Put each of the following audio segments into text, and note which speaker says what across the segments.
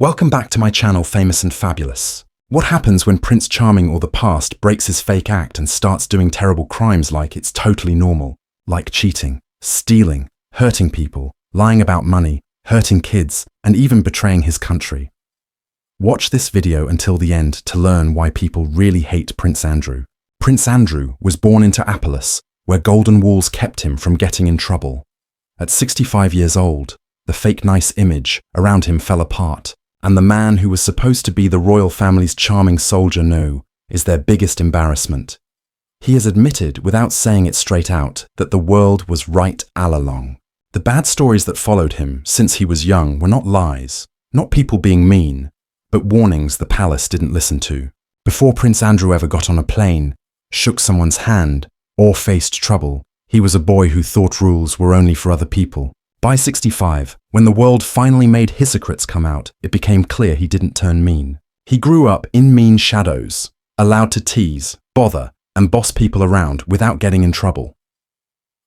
Speaker 1: Welcome back to my channel, Famous and Fabulous. What happens when Prince Charming or the past breaks his fake act and starts doing terrible crimes like it's totally normal, like cheating, stealing, hurting people, lying about money, hurting kids, and even betraying his country? Watch this video until the end to learn why people really hate Prince Andrew. Prince Andrew was born into Appalachia, where golden walls kept him from getting in trouble. At 65 years old, the fake nice image around him fell apart, and the man who was supposed to be the royal family's charming soldier is their biggest embarrassment. He has admitted, without saying it straight out, that the world was right all along. The bad stories that followed him since he was young were not lies, not people being mean, but warnings the palace didn't listen to. Before Prince Andrew ever got on a plane, shook someone's hand, or faced trouble, he was a boy who thought rules were only for other people. By 65, when the world finally made hypocrites come out, it became clear he didn't turn mean. He grew up in mean shadows, allowed to tease, bother, and boss people around without getting in trouble.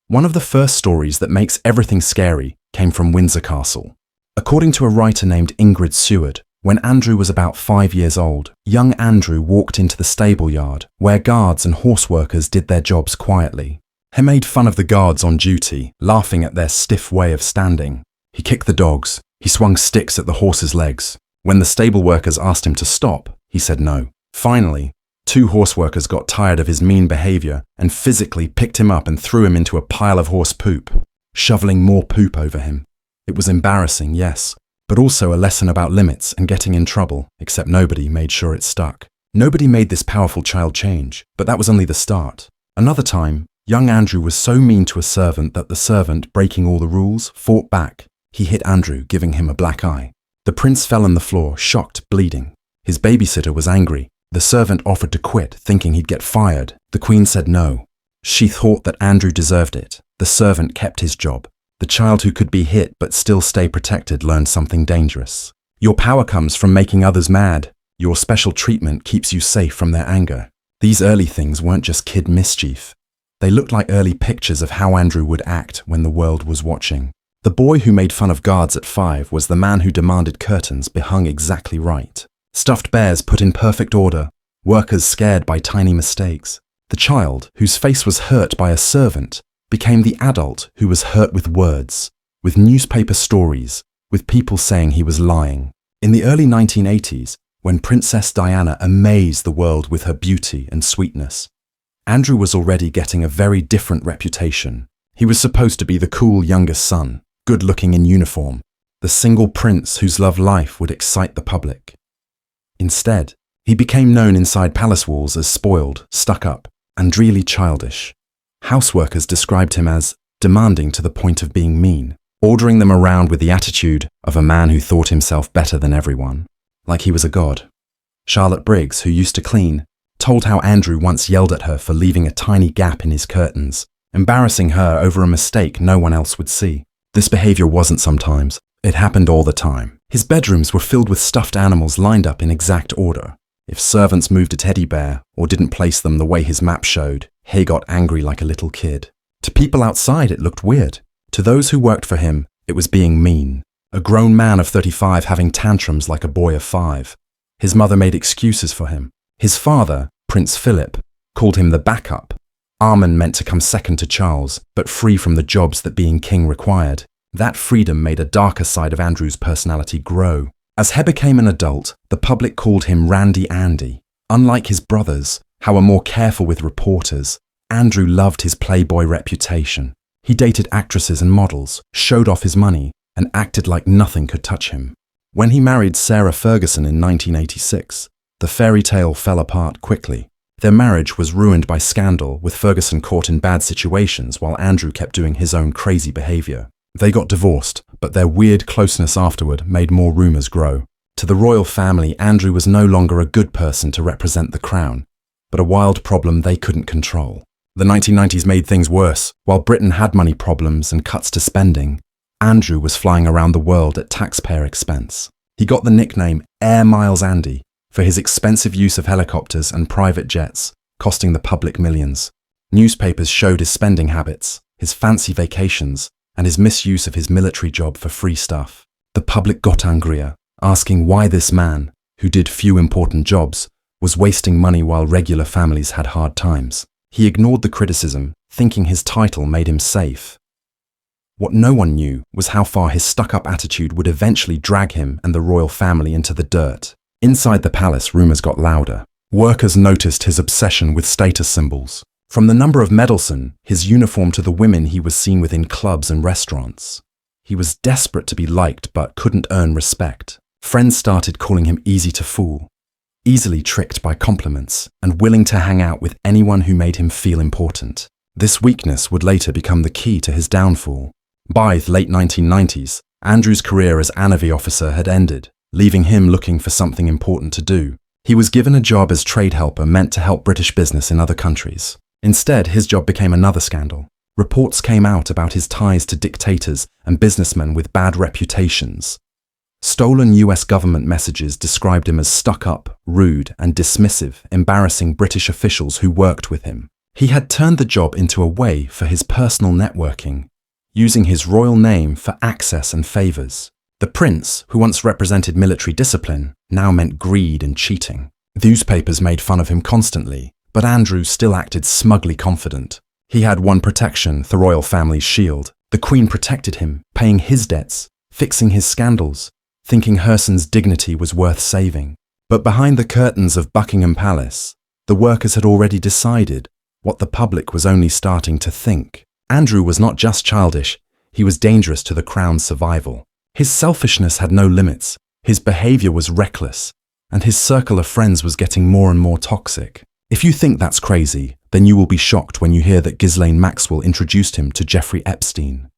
Speaker 1: One of the first stories that makes everything scary came from Windsor Castle. According to a writer named Ingrid Seward, when Andrew was about 5 years old, young Andrew walked into the stable yard, where guards and horse workers did their jobs quietly. He made fun of the guards on duty, laughing at their stiff way of standing. He kicked the dogs. He swung sticks at the horses' legs. When the stable workers asked him to stop, he said no. Finally, 2 horse workers got tired of his mean behavior and physically picked him up and threw him into a pile of horse poop, shoveling more poop over him. It was embarrassing, yes, but also a lesson about limits and getting in trouble, except nobody made sure it stuck. Nobody made this powerful child change, but that was only the start. Another time, young Andrew was so mean to a servant that the servant, breaking all the rules, fought back. He hit Andrew, giving him a black eye. The prince fell on the floor, shocked, bleeding. His babysitter was angry. The servant offered to quit, thinking he'd get fired. The queen said no. She thought that Andrew deserved it. The servant kept his job. The child who could be hit but still stay protected learned something dangerous. Your power comes from making others mad. Your special treatment keeps you safe from their anger. These early things weren't just kid mischief. They looked like early pictures of how Andrew would act when the world was watching. The boy who made fun of guards at 5 was the man who demanded curtains be hung exactly right. Stuffed bears put in perfect order, workers scared by tiny mistakes. The child, whose face was hurt by a servant, became the adult who was hurt with words, with newspaper stories, with people saying he was lying. In the early 1980s, when Princess Diana amazed the world with her beauty and sweetness, Andrew was already getting a very different reputation. He was supposed to be the cool youngest son, good-looking in uniform, the single prince whose love life would excite the public. Instead, he became known inside palace walls as spoiled, stuck-up, and really childish. Houseworkers described him as demanding to the point of being mean, ordering them around with the attitude of a man who thought himself better than everyone, like he was a god. Charlotte Briggs, who used to clean, told how Andrew once yelled at her for leaving a tiny gap in his curtains, embarrassing her over a mistake no one else would see. This behavior wasn't sometimes, it happened all the time. His bedrooms were filled with stuffed animals lined up in exact order. If servants moved a teddy bear or didn't place them the way his map showed, he got angry like a little kid. To people outside, it looked weird. To those who worked for him, it was being mean. A grown man of 35 having tantrums like a boy of 5. His mother made excuses for him. His father, Prince Philip, called him the backup. Armand meant to come second to Charles, but free from the jobs that being king required. That freedom made a darker side of Andrew's personality grow. As he became an adult, the public called him Randy Andy. Unlike his brothers, who were more careful with reporters, Andrew loved his playboy reputation. He dated actresses and models, showed off his money, and acted like nothing could touch him. When he married Sarah Ferguson in 1986, the fairy tale fell apart quickly. Their marriage was ruined by scandal, with Ferguson caught in bad situations while Andrew kept doing his own crazy behavior. They got divorced, but their weird closeness afterward made more rumors grow. To the royal family, Andrew was no longer a good person to represent the crown, but a wild problem they couldn't control. The 1990s made things worse. While Britain had money problems and cuts to spending, Andrew was flying around the world at taxpayer expense. He got the nickname Air Miles Andy for his expensive use of helicopters and private jets, costing the public millions. Newspapers showed his spending habits, his fancy vacations, and his misuse of his military job for free stuff. The public got angrier. asking why this man, who did few important jobs, was wasting money while regular families had hard times. He ignored the criticism, thinking his title made him safe. What no one knew was how far his stuck-up attitude would eventually drag him and the royal family into the dirt. Inside the palace, rumors got louder. Workers noticed his obsession with status symbols. From the number of medals, his uniform to the women he was seen with in clubs and restaurants. He was desperate to be liked but couldn't earn respect. Friends started calling him easy to fool, easily tricked by compliments, and willing to hang out with anyone who made him feel important. This weakness would later become the key to his downfall. By the late 1990s, Andrew's career as a Navy officer had ended, leaving him looking for something important to do. He was given a job as trade helper meant to help British business in other countries. Instead, his job became another scandal. Reports came out about his ties to dictators and businessmen with bad reputations. Stolen US government messages described him as stuck-up, rude, and dismissive, embarrassing British officials who worked with him. He had turned the job into a way for his personal networking, using his royal name for access and favours. The prince, who once represented military discipline, now meant greed and cheating. Newspapers made fun of him constantly, but Andrew still acted smugly confident. He had one protection, the royal family's shield. The Queen protected him, paying his debts, fixing his scandals, thinking Herson's dignity was worth saving. But behind the curtains of Buckingham Palace, the workers had already decided what the public was only starting to think. Andrew was not just childish, he was dangerous to the crown's survival. His selfishness had no limits, his behavior was reckless, and his circle of friends was getting more and more toxic. If you think that's crazy, then you will be shocked when you hear that Ghislaine Maxwell introduced him to Jeffrey Epstein.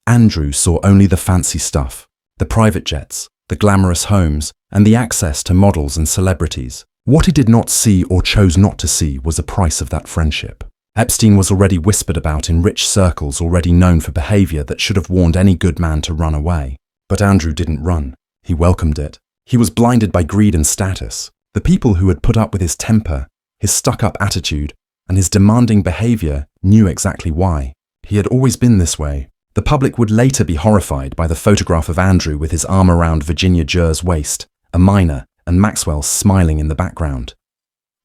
Speaker 1: Andrew saw only the fancy stuff, the private jets, the glamorous homes, and the access to models and celebrities. What he did not see or chose not to see was the price of that friendship. Epstein was already whispered about in rich circles already known for behavior that should have warned any good man to run away. But Andrew didn't run. He welcomed it. He was blinded by greed and status. The people who had put up with his temper, his stuck-up attitude, and his demanding behavior knew exactly why. He had always been this way. The public would later be horrified by the photograph of Andrew with his arm around Virginia Jur's waist, a minor, and Maxwell smiling in the background.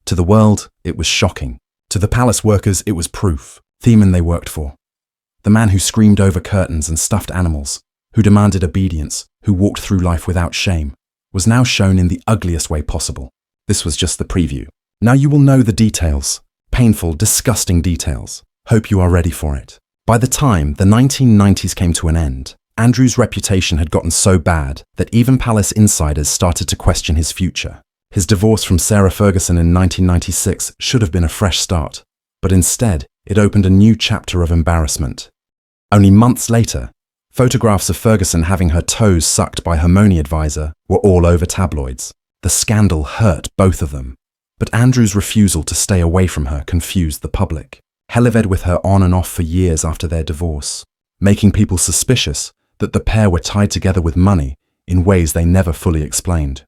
Speaker 1: To the world, it was shocking. To the palace workers, it was proof. The man they worked for. The man who screamed over curtains and stuffed animals, who demanded obedience, who walked through life without shame, was now shown in the ugliest way possible. This was just the preview. Now you will know the details. Painful, disgusting details. Hope you are ready for it. By the time the 1990s came to an end, Andrew's reputation had gotten so bad that even palace insiders started to question his future. His divorce from Sarah Ferguson in 1996 should have been a fresh start, but instead it opened a new chapter of embarrassment. Only months later, photographs of Ferguson having her toes sucked by her money advisor were all over tabloids. The scandal hurt both of them, but Andrew's refusal to stay away from her confused the public. He lived with her on and off for years after their divorce, making people suspicious that the pair were tied together with money in ways they never fully explained.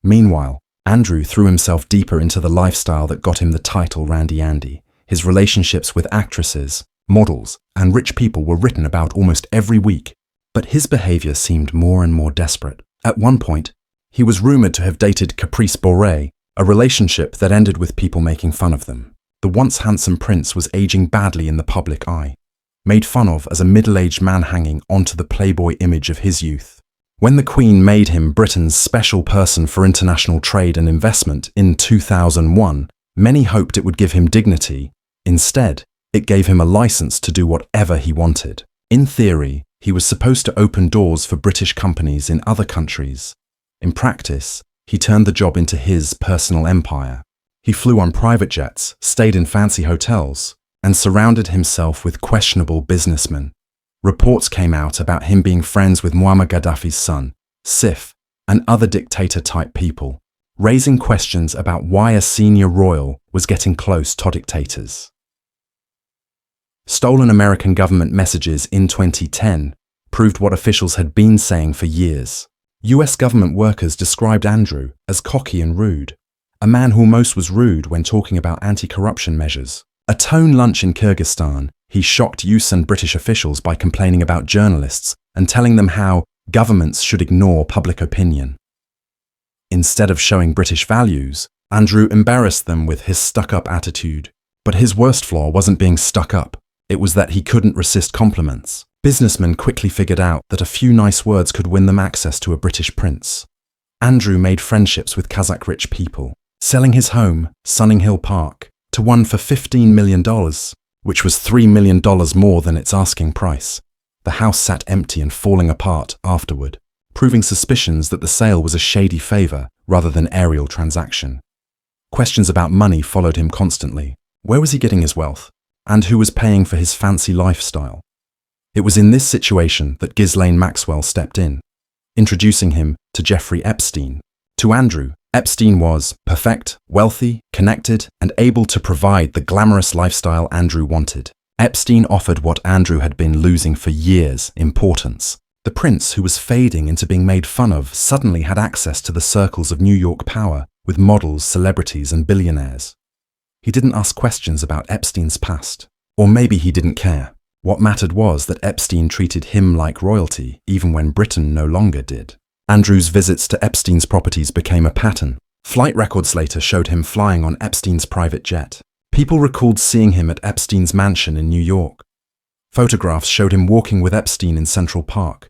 Speaker 1: Meanwhile, Andrew threw himself deeper into the lifestyle that got him the title Randy Andy. His relationships with actresses, models, and rich people were written about almost every week, but his behavior seemed more and more desperate. At one point, he was rumored to have dated Caprice Boré, a relationship that ended with people making fun of them. The once handsome prince was aging badly in the public eye, made fun of as a middle-aged man hanging onto the Playboy image of his youth. When the Queen made him Britain's special person for international trade and investment in 2001, many hoped it would give him dignity. Instead, it gave him a license to do whatever he wanted. In theory, he was supposed to open doors for British companies in other countries. In practice, he turned the job into his personal empire. He flew on private jets, stayed in fancy hotels, and surrounded himself with questionable businessmen. Reports came out about him being friends with Muammar Gaddafi's son, Sif, and other dictator-type people, raising questions about why a senior royal was getting close to dictators. Stolen American government messages in 2010 proved what officials had been saying for years. US government workers described Andrew as cocky and rude, a man who almost was rude when talking about anti-corruption measures. At a tone lunch in Kyrgyzstan, he shocked US and British officials by complaining about journalists and telling them how governments should ignore public opinion. Instead of showing British values, Andrew embarrassed them with his stuck-up attitude. But his worst flaw wasn't being stuck up. It was that he couldn't resist compliments. Businessmen quickly figured out that a few nice words could win them access to a British prince. Andrew made friendships with Kazakh-rich people, selling his home, Sunninghill Park, to one for $15 million, which was $3 million more than its asking price. The house sat empty and falling apart afterward, proving suspicions that the sale was a shady favour rather than aerial transaction. Questions about money followed him constantly. Where was he getting his wealth? And who was paying for his fancy lifestyle? It was in this situation that Ghislaine Maxwell stepped in, introducing him to Jeffrey Epstein. To Andrew, Epstein was perfect, wealthy, connected, and able to provide the glamorous lifestyle Andrew wanted. Epstein offered what Andrew had been losing for years: importance. The prince, who was fading into being made fun of, suddenly had access to the circles of New York power with models, celebrities, and billionaires. He didn't ask questions about Epstein's past. Or maybe he didn't care. What mattered was that Epstein treated him like royalty, even when Britain no longer did. Andrew's visits to Epstein's properties became a pattern. Flight records later showed him flying on Epstein's private jet. People recalled seeing him at Epstein's mansion in New York. Photographs showed him walking with Epstein in Central Park,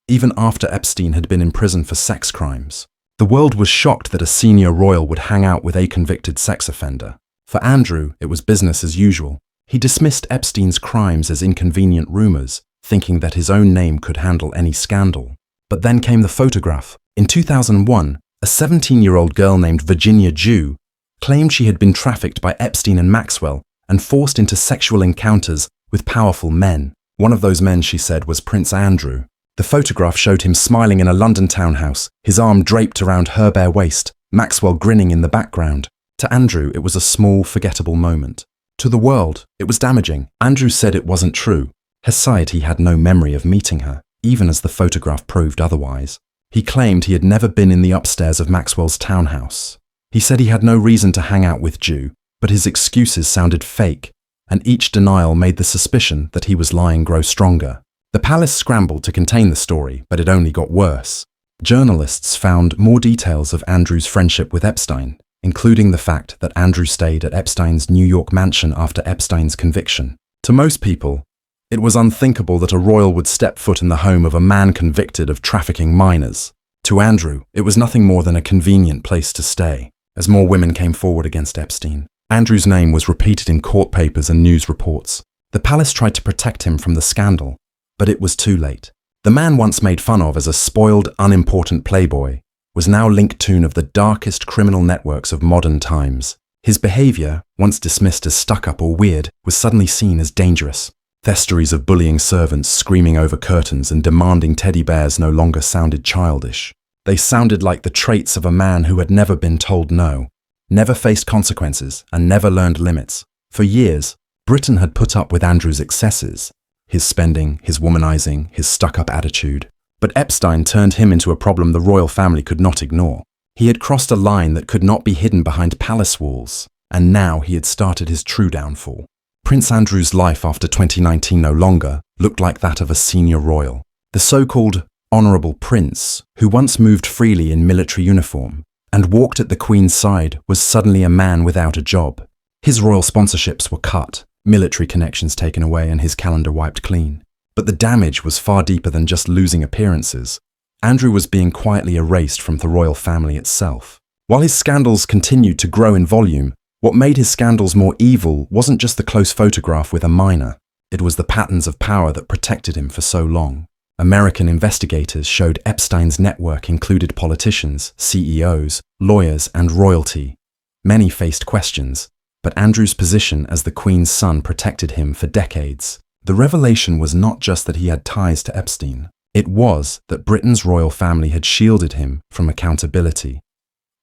Speaker 1: even after Epstein had been in prison for sex crimes. The world was shocked that a senior royal would hang out with a convicted sex offender. For Andrew, it was business as usual. He dismissed Epstein's crimes as inconvenient rumors, thinking that his own name could handle any scandal. But then came the photograph. In 2001, a 17-year-old girl named Virginia Jew claimed she had been trafficked by Epstein and Maxwell and forced into sexual encounters with powerful men. One of those men, she said, was Prince Andrew. The photograph showed him smiling in a London townhouse, his arm draped around her bare waist, Maxwell grinning in the background. To Andrew, it was a small, forgettable moment. To the world, it was damaging. Andrew said it wasn't true. Society had no memory of meeting her, even as the photograph proved otherwise. He claimed he had never been in the upstairs of Maxwell's townhouse. He said he had no reason to hang out with Jew, but his excuses sounded fake, and each denial made the suspicion that he was lying grow stronger. The palace scrambled to contain the story, but it only got worse. Journalists found more details of Andrew's friendship with Epstein, including the fact that Andrew stayed at Epstein's New York mansion after Epstein's conviction. To most people, it was unthinkable that a royal would step foot in the home of a man convicted of trafficking minors. To Andrew, it was nothing more than a convenient place to stay. As more women came forward against Epstein, Andrew's name was repeated in court papers and news reports. The palace tried to protect him from the scandal, but it was too late. The man once made fun of as a spoiled, unimportant playboy was now linked to one of the darkest criminal networks of modern times. His behavior, once dismissed as stuck-up or weird, was suddenly seen as dangerous. Their stories of bullying servants, screaming over curtains, and demanding teddy bears no longer sounded childish. They sounded like the traits of a man who had never been told no, never faced consequences, and never learned limits. For years, Britain had put up with Andrew's excesses, his spending, his womanizing, his stuck-up attitude. But Epstein turned him into a problem the royal family could not ignore. He had crossed a line that could not be hidden behind palace walls, and now he had started his true downfall. Prince Andrew's life after 2019 no longer looked like that of a senior royal. The so-called honourable prince, who once moved freely in military uniform and walked at the Queen's side, was suddenly a man without a job. His royal sponsorships were cut, military connections taken away, and his calendar wiped clean. But the damage was far deeper than just losing appearances. Andrew was being quietly erased from the royal family itself. While his scandals continued to grow in volume, what made his scandals more evil wasn't just the close photograph with a minor. It was the patterns of power that protected him for so long. American investigators showed Epstein's network included politicians, CEOs, lawyers, and royalty. Many faced questions, but Andrew's position as the Queen's son protected him for decades. The revelation was not just that he had ties to Epstein. It was that Britain's royal family had shielded him from accountability.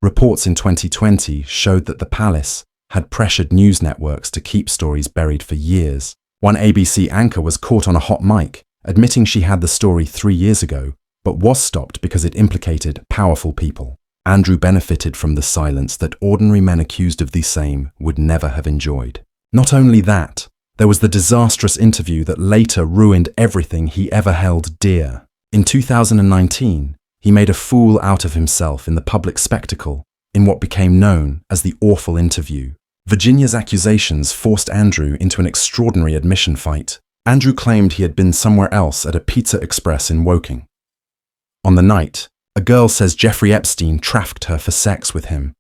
Speaker 1: Reports in 2020 showed that the palace had pressured news networks to keep stories buried for years. One ABC anchor was caught on a hot mic, admitting she had the story 3 years ago, but was stopped because it implicated powerful people. Andrew benefited from the silence that ordinary men accused of the same would never have enjoyed. Not only that, there was the disastrous interview that later ruined everything he ever held dear. In 2019, he made a fool out of himself in the public spectacle in what became known as the awful interview. Virginia's accusations forced Andrew into an extraordinary admission fight. Andrew claimed he had been somewhere else at a Pizza Express in Woking. On the night, a girl says Jeffrey Epstein trafficked her for sex with him.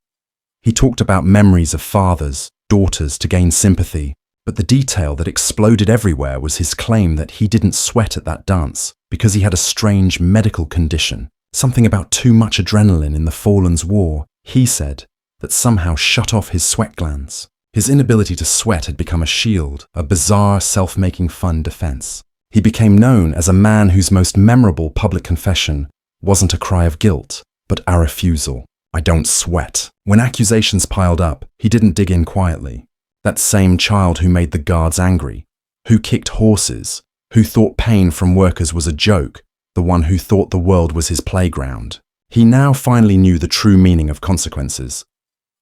Speaker 1: He talked about memories of fathers, daughters to gain sympathy, but the detail that exploded everywhere was his claim that he didn't sweat at that dance because he had a strange medical condition, something about too much adrenaline in the Fallen's War, he said, that somehow shut off his sweat glands. His inability to sweat had become a shield, a bizarre self-making fun defense. He became known as a man whose most memorable public confession wasn't a cry of guilt, but a refusal. I don't sweat. When accusations piled up, he didn't dig in quietly. That same child who made the guards angry, who kicked horses, who thought pain from workers was a joke, the one who thought the world was his playground. He now finally knew the true meaning of consequences.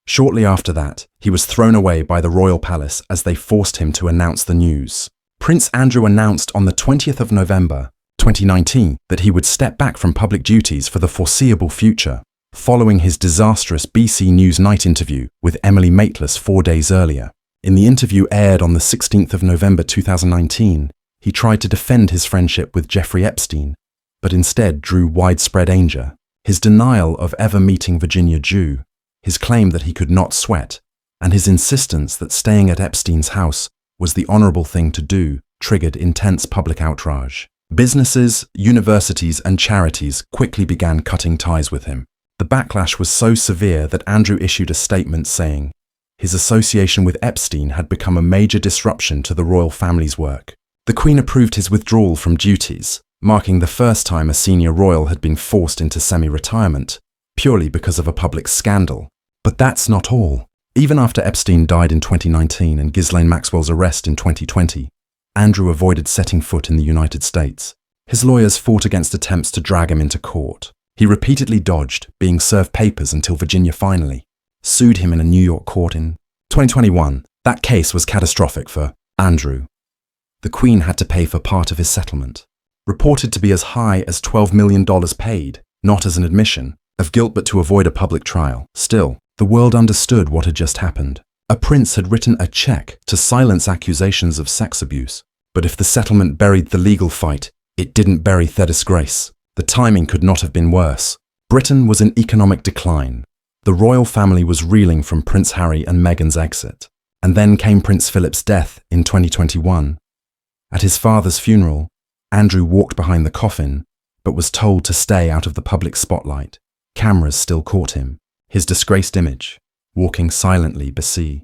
Speaker 1: Shortly after that, he was thrown away by the royal palace as they forced him to announce the news. Prince Andrew announced on the 20th of November, 2019, that he would step back from public duties for the foreseeable future, following his disastrous BBC News night interview with Emily Maitlis 4 days earlier. In the interview aired on the 16th of November 2019, he tried to defend his friendship with Jeffrey Epstein, but instead drew widespread anger. His denial of ever meeting Virginia Jew, his claim that he could not sweat, and his insistence that staying at Epstein's house was the honorable thing to do triggered intense public outrage. Businesses, universities, and charities quickly began cutting ties with him. The backlash was so severe that Andrew issued a statement saying his association with Epstein had become a major disruption to the royal family's work. The Queen approved his withdrawal from duties, marking the first time a senior royal had been forced into semi-retirement, purely because of a public scandal. But that's not all. Even after Epstein died in 2019 and Ghislaine Maxwell's arrest in 2020, Andrew avoided setting foot in the United States. His lawyers fought against attempts to drag him into court. He repeatedly dodged being served papers until Virginia finally sued him in a New York court in 2021. That case was catastrophic for Andrew. The Queen had to pay for part of his settlement, reported to be as high as $12 million paid, not as an admission of guilt but to avoid a public trial. Still, the world understood what had just happened. A prince had written a check to silence accusations of sex abuse, but if the settlement buried the legal fight, it didn't bury their disgrace. The timing could not have been worse. Britain was in economic decline. The royal family was reeling from Prince Harry and Meghan's exit. And then came Prince Philip's death in 2021. At his father's funeral, Andrew walked behind the coffin, but was told to stay out of the public spotlight. Cameras still caught him, his disgraced image, walking silently beside